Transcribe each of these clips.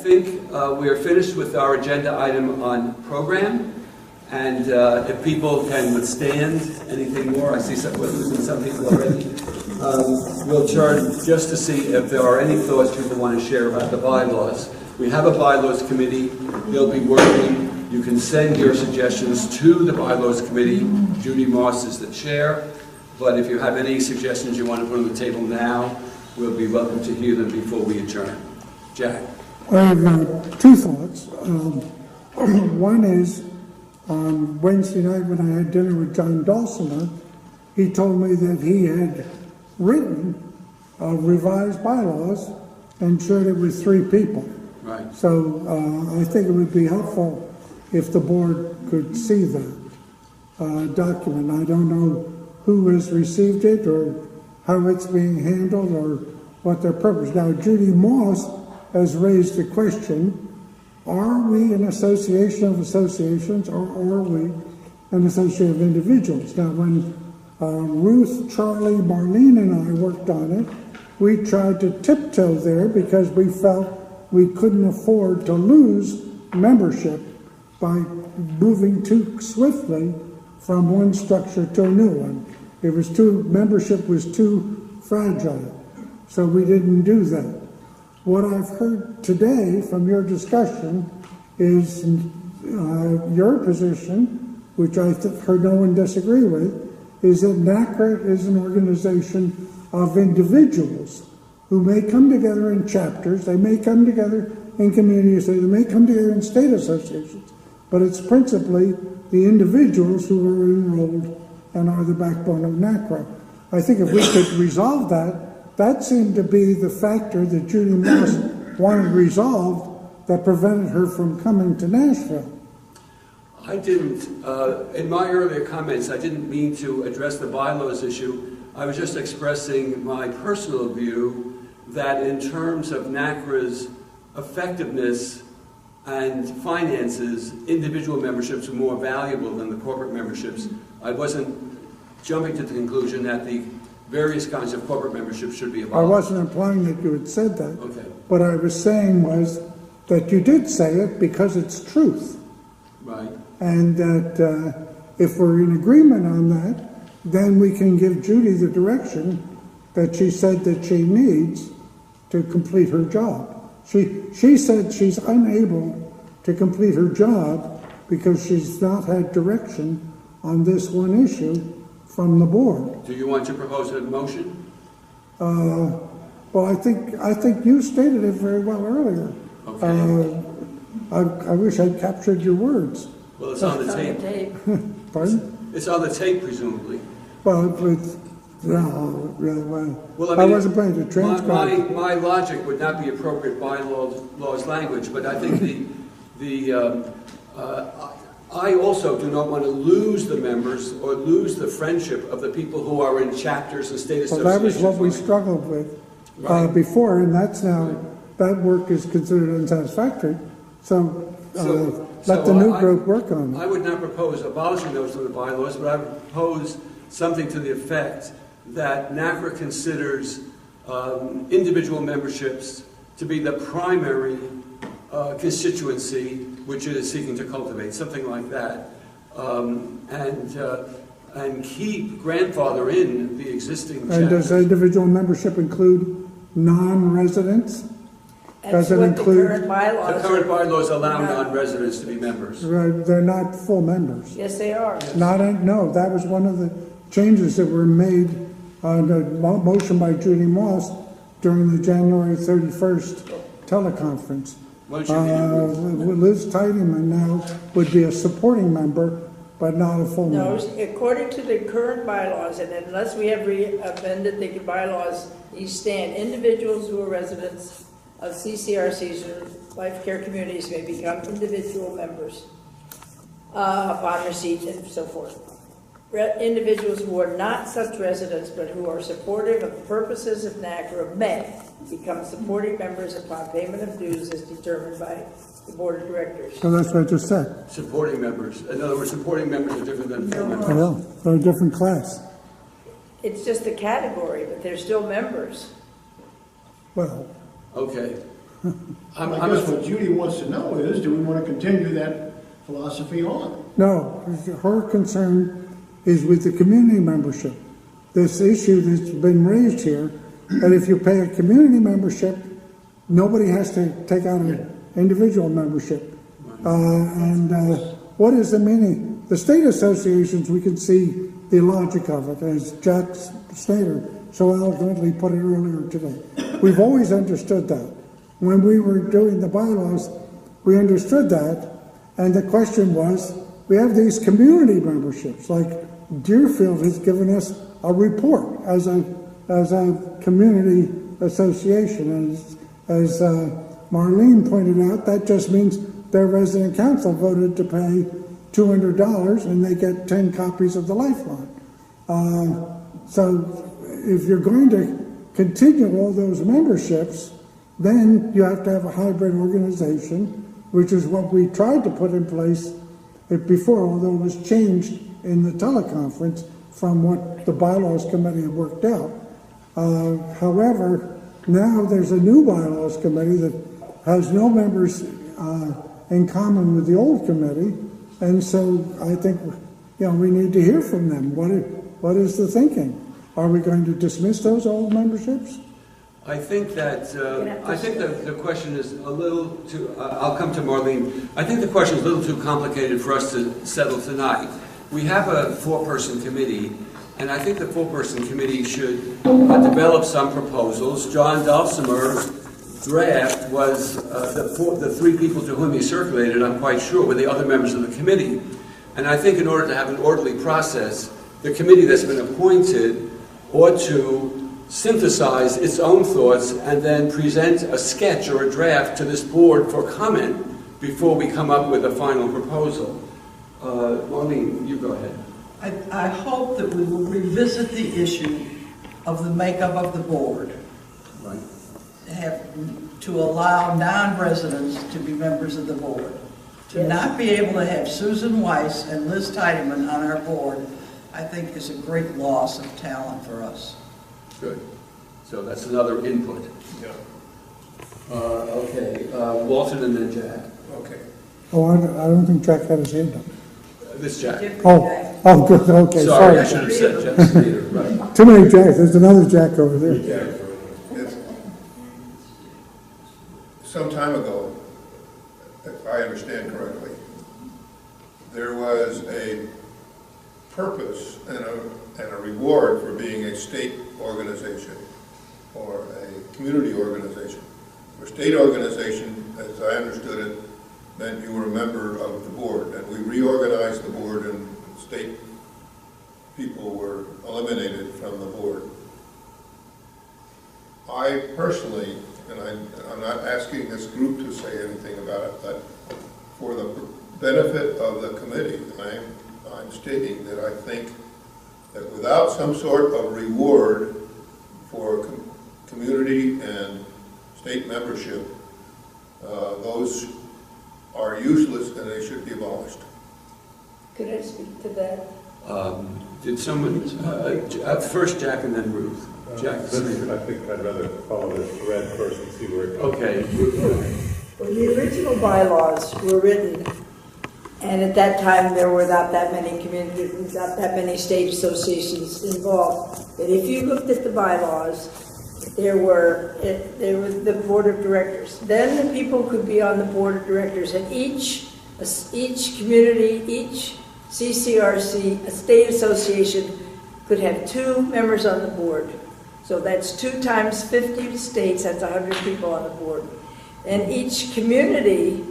think we are finished with our agenda item on program, and if people can withstand anything more, I see we're losing some people already. We'll turn just to see if there are any thoughts people want to share about the bylaws. We have a bylaws committee. They'll be working. You can send your suggestions to the bylaws committee. Judy Moss is the chair. But if you have any suggestions you want to put on the table now, we'll be welcome to hear them before we adjourn. Jack. I have two thoughts. One is, on Wednesday night when I had dinner with John Dawsoner, he told me that he had written revised bylaws and shared it with 3 people. Right. So I think it would be helpful if the board could see that document. I don't know who has received it or how it's being handled or what their purpose. Now, Judy Moss has raised the question, are we an association of associations or are we an association of individuals? Now, when Ruth, Charlie, Marlene, and I worked on it, we tried to tiptoe there because we felt we couldn't afford to lose membership by moving too swiftly from one structure to a new one. Membership was too fragile, so we didn't do that. What I've heard today from your discussion is your position, which I heard no one disagree with, is that NaCCRA is an organization of individuals who may come together in chapters, they may come together in communities, they may come together in state associations, but it's principally the individuals who are enrolled and are the backbone of NaCCRA. I think if we could resolve that, that seemed to be the factor that Judy Moss wanted resolved that prevented her from coming to Nashville. I didn't, in my earlier comments, I didn't mean to address the bylaws issue. I was just expressing my personal view that in terms of NaCCRA's effectiveness and finances, individual memberships are more valuable than the corporate memberships. I wasn't jumping to the conclusion that the various kinds of corporate memberships should be abolished. I wasn't implying that you had said that. Okay. What I was saying was that you did say it because it's truth. Right. And that if we're in agreement on that, then we can give Judy the direction that she said that she needs to complete her job. She said she's unable to complete her job because she's not had direction on this one issue from the board. Do you want to propose a motion? Well, I think you stated it very well earlier. Okay. I wish I'd captured your words. Well, it's on the tape. Pardon? It's on the tape, presumably. Well, no, really well. Well, I wasn't planning to transcribe. My logic would not be appropriate bylaws language, but I think I also do not want to lose the members or lose the friendship of the people who are in chapters and state associations. Well, that was what we struggled with before, and that's now, that work is considered unsatisfactory. So let the new group work on it. I would not propose abolishing those from the bylaws, but I would propose something to the effect that NaCCRA considers individual memberships to be the primary constituency which it is seeking to cultivate, something like that, and keep grandfather in the existing chapters. And does individual membership include non-residents? That's what the current bylaws. The current bylaws allow non-residents to be members. Right, they're not full members. Yes, they are. No, that was one of the changes that were made on the motion by Judy Moss during the January 31st teleconference. Liz Tiedemann now would be a supporting member, but not a full member. No, according to the current bylaws, and unless we have amended the bylaws, these stand, individuals who are residents of CCRCs or life care communities may become individual members upon receipt and so forth. Individuals who are not such residents but who are supportive of the purposes of NaCCRA may become supporting members upon payment of dues as determined by the board of directors. So that's what I just said. Supporting members. In other words, supporting members are different than full members. Well, they're a different class. It's just a category, but they're still members. Well, Okay. I guess what Judy wants to know is, do we want to continue that philosophy on? No, her concern is with the community membership. This issue that's been raised here, that if you pay a community membership, nobody has to take out an individual membership. What is the meaning? The state associations, we can see the logic of it, as Jack Snyder so eloquently put it earlier today. We've always understood that. When we were doing the bylaws, we understood that, and the question was, we have these community memberships, like Deerfield has given us a report as a community association. As Marlene pointed out, that just means their resident council voted to pay $200 and they get 10 copies of the Lifeline. So if you're going to continue all those memberships, then you have to have a hybrid organization, which is what we tried to put in place before, although it was changed in the teleconference from what the bylaws committee had worked out. However, now there's a new bylaws committee that has no members in common with the old committee, and so I think we need to hear from them. What is the thinking? Are we going to dismiss those old memberships? I think that the question is a little too. I'll come to Marlene. I think the question is a little too complicated for us to settle tonight. We have a 4-person committee, and I think the 4-person committee should develop some proposals. John Dulcimer's draft was the 3 people to whom he circulated, I'm quite sure, were the other members of the committee. And I think in order to have an orderly process, the committee that's been appointed ought to synthesize its own thoughts and then present a sketch or a draft to this board for comment before we come up with a final proposal. Marlene, you go ahead. I hope that we will revisit the issue of the makeup of the board. Right. To allow non-residents to be members of the board. To not be able to have Susan Weiss and Liz Tiedemann on our board, I think is a great loss of talent for us. Good. So that's another input. Yeah. Okay. Walton and then Jack. Okay. Oh, I don't think Jack had his hand up. This Jack. Oh, good. Okay, Sorry, I sorry. should have said Jack Slater. Right. Too many Jacks. There's another Jack over there. Some time ago, if I understand correctly, there was a purpose and a reward for being a state organization or a community organization. For state organization, as I understood it, meant you were a member of the board, and we reorganized the board and state people were eliminated from the board. I personally, and I'm not asking this group to say anything about it, but for the benefit of the committee, I'm stating that I think that without some sort of reward for community and state membership, those are useless and they should be abolished. Could I speak to that? Did someone, first Jack and then Ruth? Jack. I think I'd rather follow this thread first and see where it goes. Okay. When the original bylaws were written, and at that time there were not that many communities, not that many state associations involved, but if you looked at the bylaws, there were the board of directors. Then the people could be on the board of directors, and each community, each CCRC, a state association, could have 2 members on the board. So that's 2 times 50 states, that's 100 people on the board. And each community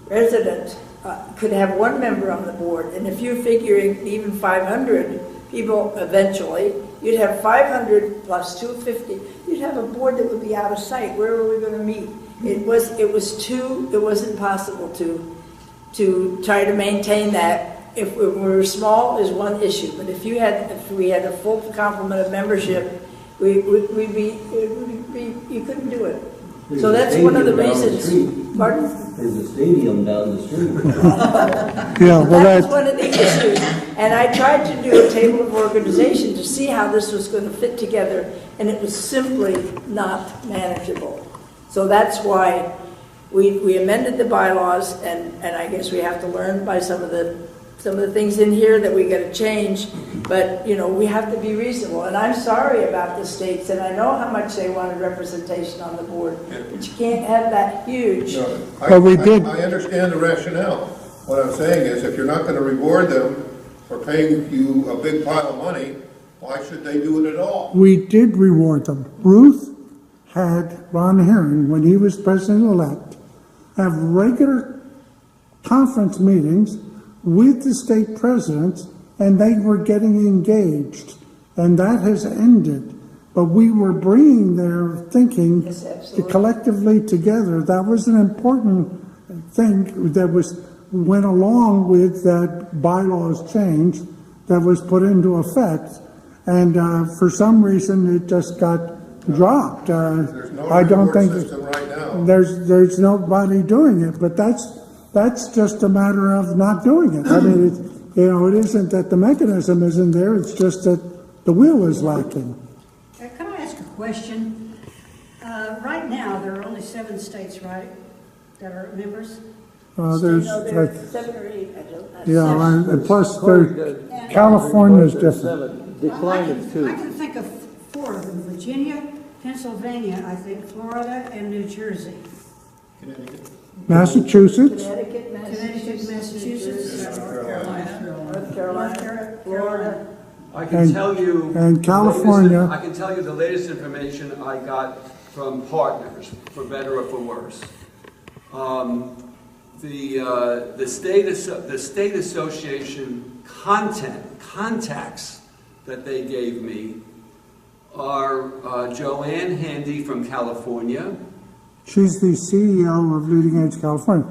resident could have 1 member on the board. And if you're figuring even 500 people eventually, you'd have 500 plus 250. You'd have a board that would be out of sight. Where are we going to meet? It was impossible to try to maintain that. If we were small, is one issue, but if we had a full complement of membership, you couldn't do it. So that's one of the reasons. Pardon? There's a stadium down the street. Yeah, well, That was one of the issues. And I tried to do a table of organization to see how this was going to fit together, and it was simply not manageable. So that's why we amended the bylaws, and I guess we have to learn by some of the things in here that we got to change, but, you know, we have to be reasonable. And I'm sorry about the states, and I know how much they wanted representation on the board, but you can't have that huge. No, But we did. I understand the rationale. What I'm saying is, if you're not gonna reward them for paying you a big pile of money, why should they do it at all? We did reward them. Ruth had Ron Herring, when he was president-elect, have regular conference meetings with the state presidents, and they were getting engaged. And that has ended. But we were bringing their thinking Yes, absolutely. collectively together. That was an important thing that went along with that bylaws change that was put into effect. And for some reason, it just got dropped. There's no I don't reward think system right now. there's nobody doing it, but that's just a matter of not doing it. I mean, it isn't that the mechanism isn't there, it's just that the will is lacking. Can I ask a question? Right now, there are only 7 states, right, that are members? There's No, there are like, 7 or 8, I don't know. yeah, and plus California's different. Decline of I 2. can think of 4 of them: Virginia, Pennsylvania, I think, Florida, and New Jersey. Connecticut. Massachusetts, Connecticut, Connecticut, Massachusetts, North Carolina, North Florida. Carolina. I can And- tell you. and California. I can tell you the latest information I got from partners, for better or for worse. The state association contacts that they gave me are Joanne Handy from California. she's the CEO of Leading Edge California.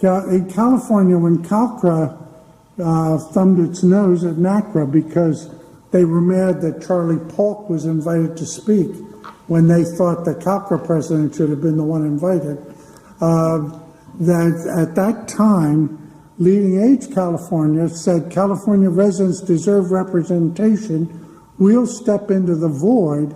In California, when NaCCRA thumbed its nose at NaCCRA because they were mad that Charlie Polk was invited to speak when they thought the NaCCRA president should have been the one invited, that at that time, Leading Age California said California residents deserve representation. We'll step into the void.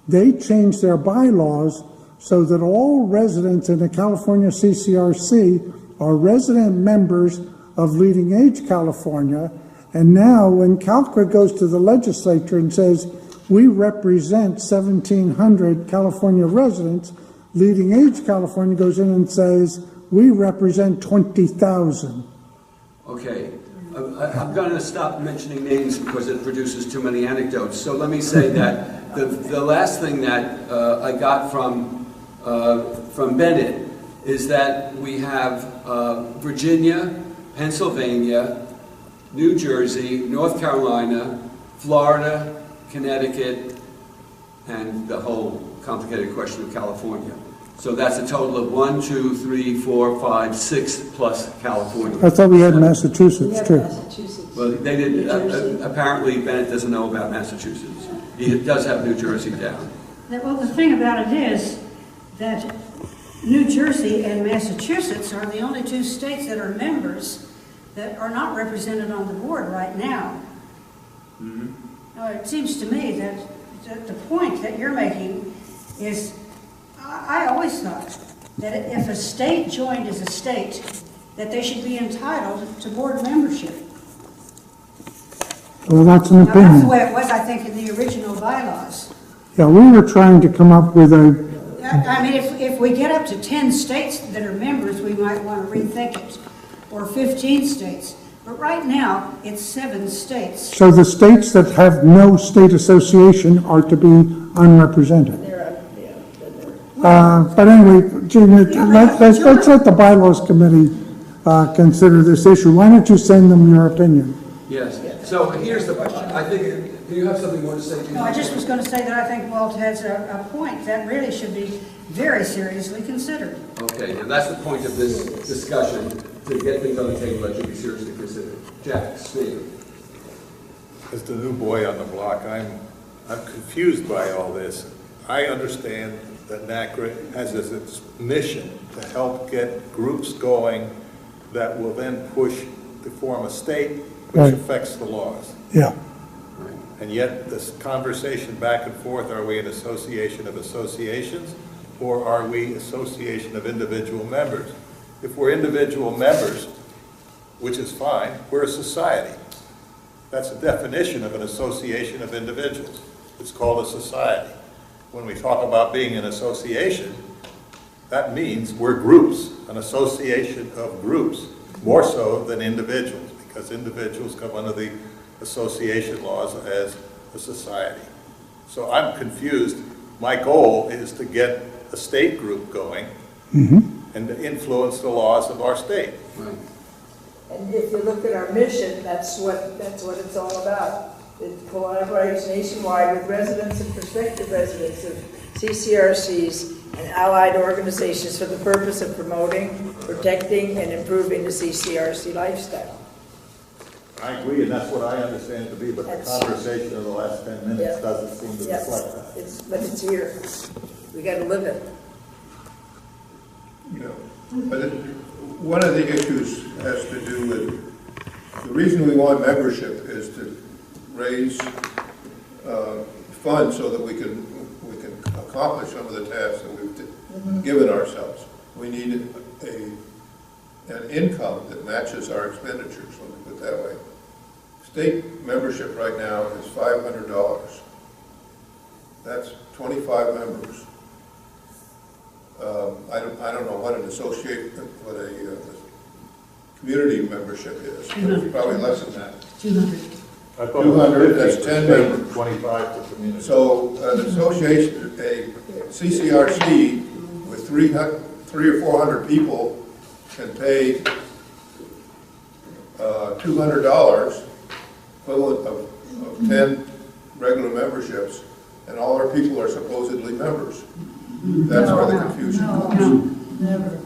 They changed their bylaws so that all residents in the California CCRC are resident members of Leading Age California. And now when NaCCRA goes to the legislature and says, we represent 1,700 California residents, Leading Age California goes in and says, we represent 20,000. Okay, I'm going to stop mentioning names because it produces too many anecdotes. So let me say that the last thing that I got from Bennett is that we have Virginia, Pennsylvania, New Jersey, North Carolina, Florida, Connecticut, and the whole complicated question of California. So that's a total of 1, 2, 3, 4, 5, 6 plus California. I thought we had We Massachusetts have too. Massachusetts. Well, they didn't, New Jersey. apparently Bennett doesn't know about Massachusetts. He does have New Jersey down. Well, the thing about it is that New Jersey and Massachusetts are the only 2 states that are members that are not represented on the board right now. Now, it seems to me that the point that you're making is, I always thought that if a state joined as a state, that they should be entitled to board membership. Well, that's an Now, that's the opinion. way it was, I think, in the original bylaws. Yeah, we were trying to come up with a, I mean, if we get up to 10 states that are members, we might want to rethink it, or 15 states. But right now, it's 7 states. so the states that have no state association are to be unrepresented. But anyway, Gina, let's let the bylaws committee consider this issue. Why don't you send them your opinion? Yes. So here's the, I think, do you have something more to say? No, I just was going to say that I think Walt has a point that really should be very seriously considered. Okay, and that's the point of this discussion, to get things on the table that should be seriously considered. Jack, Steve. As the new boy on the block, I'm confused by all this. I understand that NaCCRA has as its mission to help get groups going that will then push to form a state which Right. affects the laws. Yeah. And yet this conversation back and forth, are we an association of associations or are we association of individual members? If we're individual members, which is fine, we're a society. That's the definition of an association of individuals. It's called a society. When we talk about being an association, that means we're groups, an association of groups, more so than individuals, because individuals come under the association laws as a society. So I'm confused. My goal is to get a state group going and to influence the laws of our state. Right. And if you look at our mission, that's what it's all about. It collaborates nationwide with residents and prospective residents of CCRCs and allied organizations for the purpose of promoting, protecting, and improving the CCRC lifestyle. I agree, and that's what I understand it to be, but the conversation of the last 10 minutes Yeah. doesn't seem to reflect that. But it's here. We got to live it. You know, but one of the issues has to do with, the reason we want membership is to raise funds so that we can accomplish some of the tasks that we've given ourselves. We need an income that matches our expenditures, let me put it that way. State membership right now is $500. That's 25 members. I don't know what a community membership is. It's probably less than that. 200. I thought it was 200, that's 50 10 for members. state, 25 for community. So an association, a CCRC with 300 or 400 people can pay $200, equivalent of 10 regular memberships, and all our people are supposedly members. That's where the confusion comes. Never.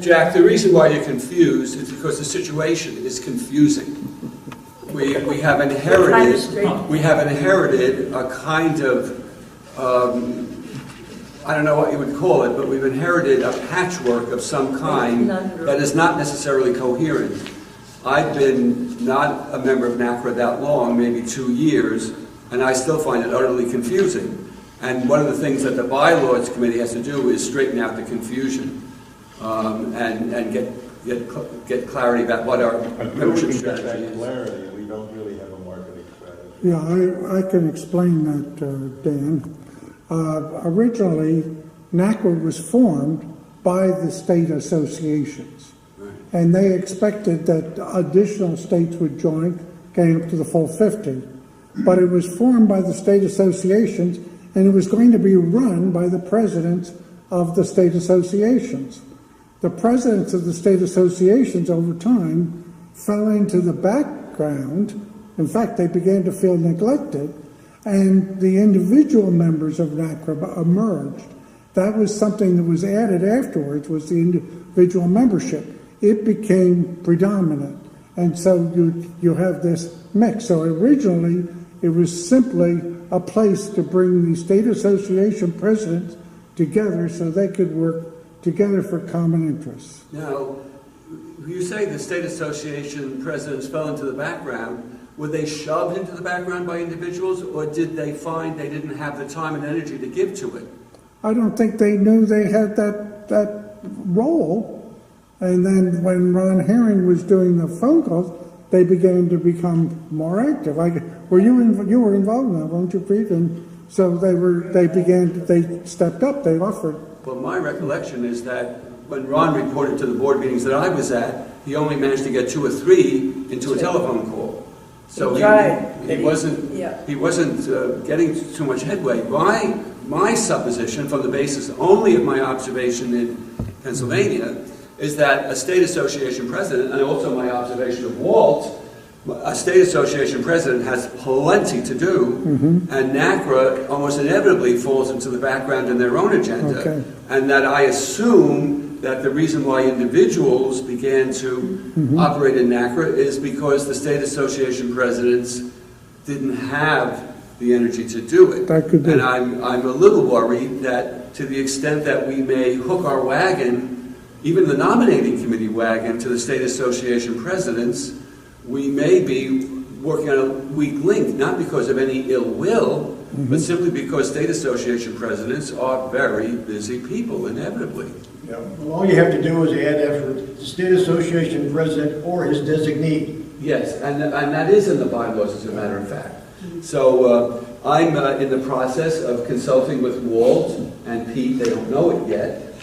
Jack, the reason why you're confused is because the situation is confusing. We have inherited a kind of, I don't know what you would call it, but we've inherited a patchwork of some kind that is not necessarily coherent. I've been not a member of NaCCRA that long, maybe 2 years, and I still find it utterly confusing. And one of the things that the Bylaws Committee has to do is straighten out the confusion and get clarity about what our membership strategy is. Clarity, we don't really have a marketing strategy. Yeah, I can explain that, Dan. Originally, NaCCRA was formed by the state associations. Right. And they expected that additional states would join, getting up to the full 50. But it was formed by the state associations, and it was going to be run by the presidents of the state associations. The presidents of the state associations over time fell into the background. In fact, they began to feel neglected, and the individual members of NaCCRA emerged. That was something that was added afterwards, was the individual membership. It became predominant, and so you have this mix. So originally, it was simply a place to bring the state association presidents together so they could work together for common interests. Now, you say the state association presidents fell into the background. Were they shoved into the background by individuals, or did they find they didn't have the time and energy to give to it? I don't think they knew they had that role. And then when Ron Herring was doing the phone calls, they began to become more active. You were involved in that, weren't you, Pete? And so they stepped up, they offered. Well, my recollection is that when Ron reported to the board meetings that I was at, he only managed to get 2 or 3 into a telephone call. So he wasn't getting too much headway. My supposition, from the basis only of my observation in Pennsylvania, is that a state association president, and also my observation of Walt, a state association president has plenty to do, and NaCCRA almost inevitably falls into the background in their own agenda, and that I assume that the reason why individuals began to operate in NaCCRA is because the state association presidents didn't have the energy to do it. That could be. And I'm a little worried that to the extent that we may hook our wagon, even the nominating committee wagon, to the state association presidents, we may be working on a weak link, not because of any ill will, but simply because state association presidents are very busy people, inevitably. Yeah. Well, all you have to do is add after the state association president or his designee. Yes, and that is in the bylaws, as a matter of fact. So I'm in the process of consulting with Walt and Pete, they don't know it yet,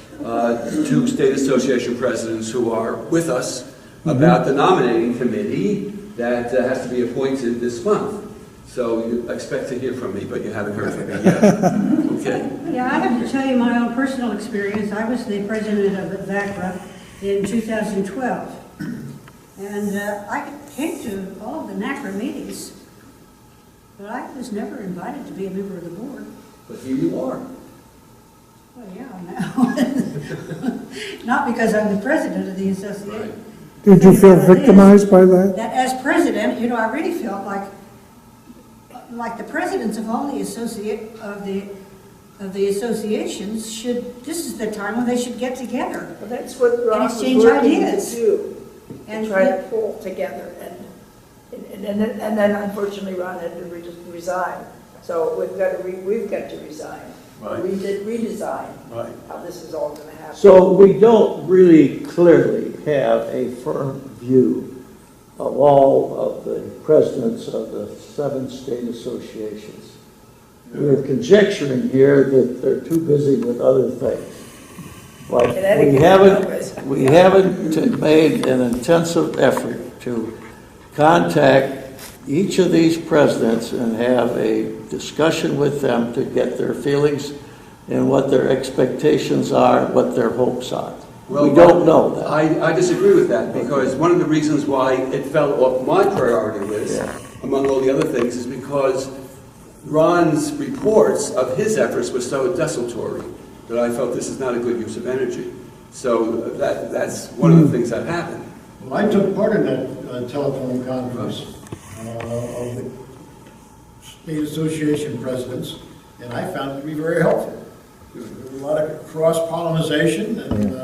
two state association presidents who are with us about the nominating committee that has to be appointed this month. So you expect to hear from me, but you haven't heard from me yet. Okay. Yeah, I have to tell you my own personal experience. I was the president of NaCCRA in 2012. And I came to all of the NaCCRA meetings, but I was never invited to be a member of the board. But here you are. Well, yeah, now. Not because I'm the president of the association. Did you feel victimized by that? That as president, you know, I really felt like the presidents of all the associations should, this is the time when they should get together. Well, that's what Ron was exchange working ideas. to do, And to try to pull together. And then unfortunately Ron had to resign. So we've got to resign. Right. We did redesign Right. how this is all going to happen. So we don't really clearly have a firm view of all of the presidents of the 7 state associations. We're conjecturing here that they're too busy with other things. But we haven't made an intensive effort to contact each of these presidents and have a discussion with them to get their feelings and what their expectations are, what their hopes are. Well, we don't know that. I disagree with that, because one of the reasons why it fell off my priority list, among all the other things, is because Ron's reports of his efforts were so desultory that I felt this is not a good use of energy. So that's one of the things that happened. Well, I took part in that telephone conference of the state association presidents, and I found it to be very helpful. There was a lot of cross-pollination and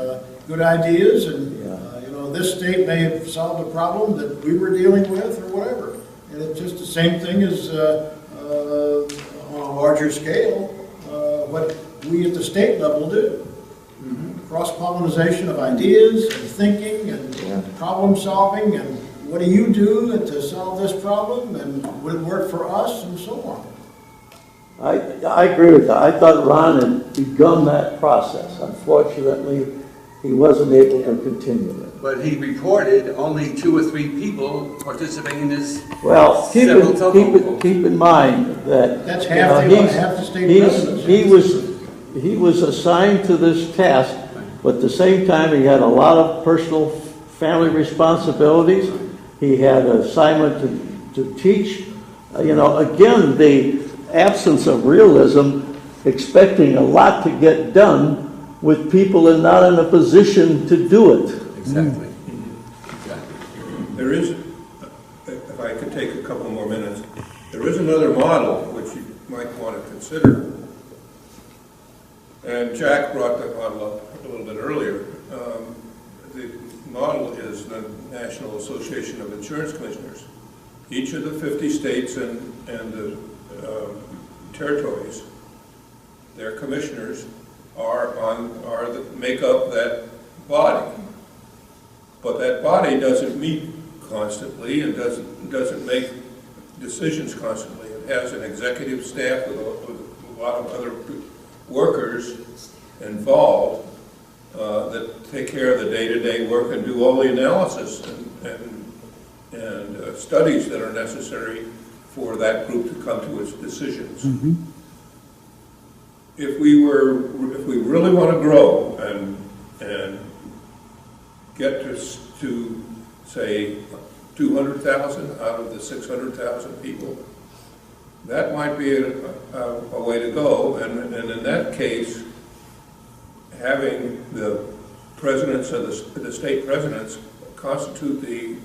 good ideas, and you know, this state may have solved a problem that we were dealing with or whatever. And it's just the same thing as on a larger scale, what we at the state level do. Cross-pollination of ideas and thinking and problem solving, and what do you do to solve this problem, and would it work for us, and so on. I agree with that. I thought Ron had begun that process. Unfortunately, he wasn't able to continue it. But he reported only 2 or 3 people participating in this. Well, keep several in mind that That's half the state presidents. He was assigned to this task, but at the same time, he had a lot of personal family responsibilities. He had an assignment to teach. You know, again, the absence of realism, expecting a lot to get done with people and not in a position to do it. Exactly. There is, if I could take a couple more minutes, there is another model which you might want to consider. And Jack brought that model up a little bit earlier. The model is the National Association of Insurance Commissioners. Each of the 50 states and the territories, their commissioners make up that body. But that body doesn't meet constantly and doesn't make decisions constantly. It has an executive staff with a lot of other workers involved that take care of the day-to-day work and do all the analysis and studies that are necessary for that group to come to its decisions. If we really want to grow and get to say 200,000 out of the 600,000 people, that might be a way to go. And in that case, having the presidents of the state presidents constitute the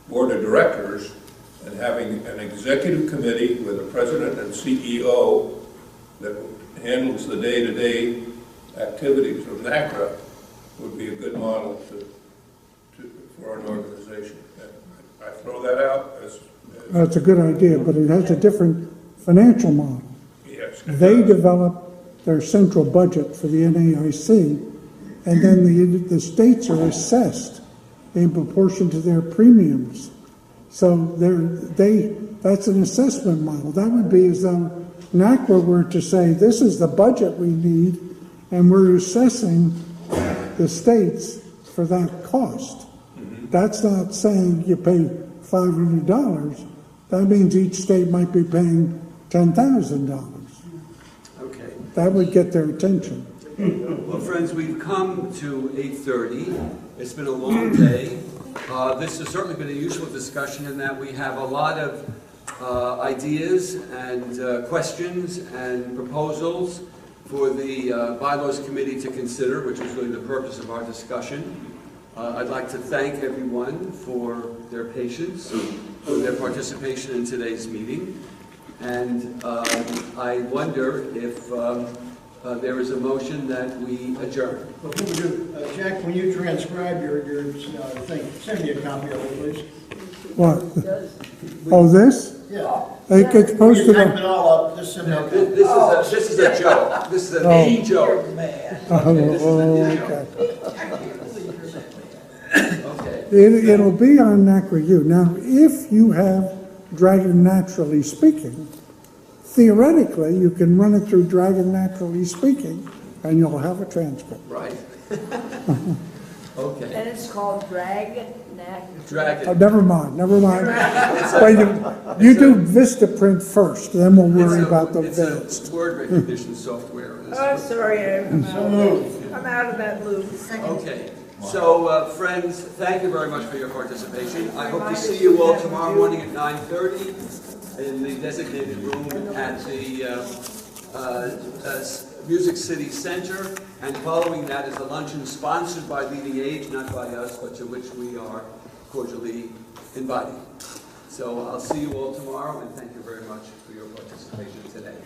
board of directors, and having an executive committee with a president and CEO that handles the day-to-day activities of NaCCRA would be a good model for an organization. I throw that out as That's a good idea, but it has a different financial model. They develop their central budget for the NAIC, and then the states are assessed in proportion to their premiums. So that's an assessment model. That would be as though NaCCRA were to say, this is the budget we need, and we're assessing the states for that cost. That's not saying you pay $500. That means each state might be paying $10,000. Okay. That would get their attention. Well, friends, we've come to 8:30. It's been a long day. This has certainly been a useful discussion in that we have a lot of ideas and questions and proposals for the Bylaws Committee to consider, which was really the purpose of our discussion. I'd like to thank everyone for their patience, for their participation in today's meeting. And I wonder if there is a motion that we adjourn. Before we do, Jack, when you transcribe your thing, send me a copy of it, please. What? Oh, this? Yeah. It gets When you posted type on. it all up, just send me a copy. This is a joke. This is a mean joke. Man. Okay. Okay. It'll be on NaCCRA. Now, if you have Dragon Naturally Speaking, theoretically, you can run it through Dragon Naturally Speaking, and you'll have a transcript. Right. And Okay. it's called Drag Dragon. Oh, never mind. Wait, you do Vistaprint first, then we'll worry about the advanced. It's a word recognition software. Oh, sorry, I'm out of that loop. Okay. So, friends, thank you very much for your participation. I hope to see you all tomorrow morning at 9:30 in the designated room at the Music City Center. And following that is a luncheon sponsored by Leading Age, not by us, but to which we are cordially invited. So I'll see you all tomorrow, and thank you very much for your participation today.